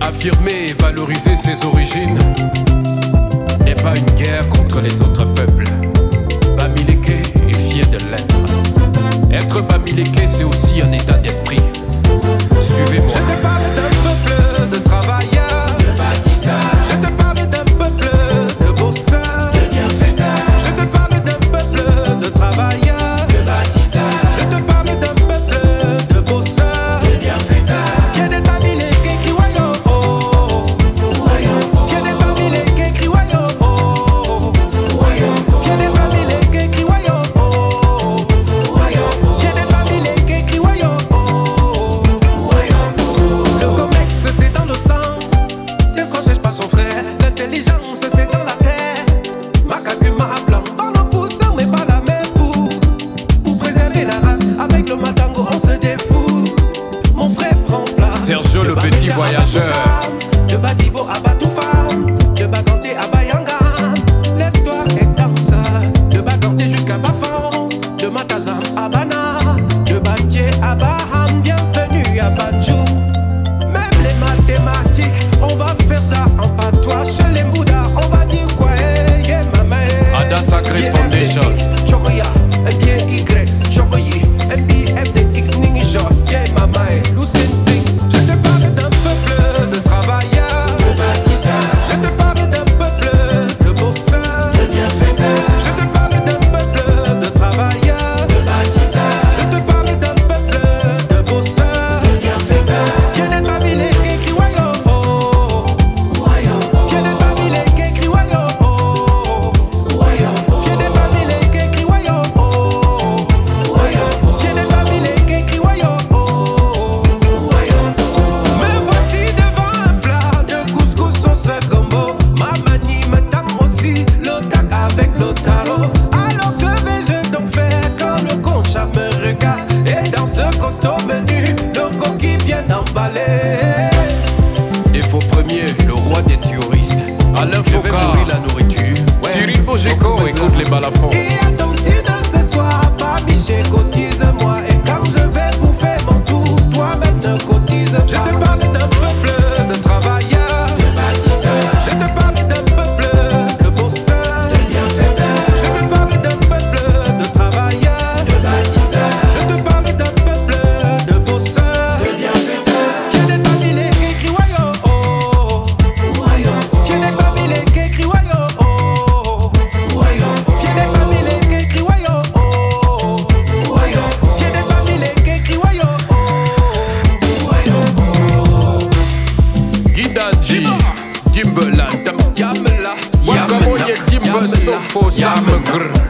Affirmer et valoriser ses origines n'est pas une guerre contre les autres peuples. Bamileke est fier de l'être. Être Bamileke, c'est aussi un état d'esprit. Suivez-moi. Je te parle d'un peuple de travailleurs, de bâtisseurs. je te parle d'un peuple de bosseurs, de bienfaiteurs. je te parle d'un peuple de travailleurs, de bâtisseurs. je te parle d'un peuple de bosseurs, de bienfaiteurs. fier de Bamileke qui wayo oh, fier de Bamileke qui wayo oh, fier de Bamileke qui wayo oh, fier de Bamileke qui wayo oh. Le comex c'est dans le sang, c'est franchise pas son frère. L'intelligence c'est dans la terre. Makakuma à blanc, par le poussant mais pas la même pour préserver la race. Avec le matango on se défoule. Mon frère prend place. Sergio le petit voyageur. De Badibo à Batoufam, de Baganté à Bayanga. Lève-toi et danse. De Baganté jusqu'à Bafan, de Matazam à Bana, de Batié à Baham. Bienvenue à Badjou. Même les mathématiques, on va faire ça en patois. Chez les Mbouda, on va dire quoi? Yeah, maman. Ada Sacris Foundation. Chokoya, MBY, Chokoyi, MBFDX, Ningijo, yeah, maman. Lucenting. Je te parle d'un peuple de travailleurs, de bâtisseurs. je te parle d'un peuple de bosseurs, de bienfaiteurs. je te parle d'un peuple de travailleurs, de bâtisseurs. je te parle d'un peuple de bosseurs. de bienfaiteurs. Fier de Bamileke qui wayo oh, fier de Bamileke qui wayo oh, fier de Bamileke qui wayo oh, fier de Bamileke qui wayo oh. Me voici devant un plat de couscous sauce gombo. Ma manie me tend aussi le tac avec le tarot. Alors que vais-je donc faire quand le concha me regarde? Et dans ce costaud menu, le coquille bien emballé. Défaut premier, le roi des touristes. Alain Je vais Foka, nourrir la nourriture. Cyril Bojeko, écoute les balafons. Et à ton petit de ce soir, pas Miché, cotise-moi. Et quand je vais bouffer mon tour, toi-même ne cotise pas. Je te parle d'un peuple de travailleurs, de bâtisseurs. je te parle d'un peuple de bosseurs, de bienfaiteurs. je te parle d'un peuple de travailleurs, de bâtisseurs. je te parle d'un peuple de bosseurs. de bienfaiteurs. Fier de Bamileke qui wayo oh, fier de Bamileke qui wayo oh, fier de Bamileke qui wayo oh, fier de Bamileke qui wayo oh. Gidanji, Timberland, Tam Yamela, Wakamoye Timber Sofo, Sam Gr.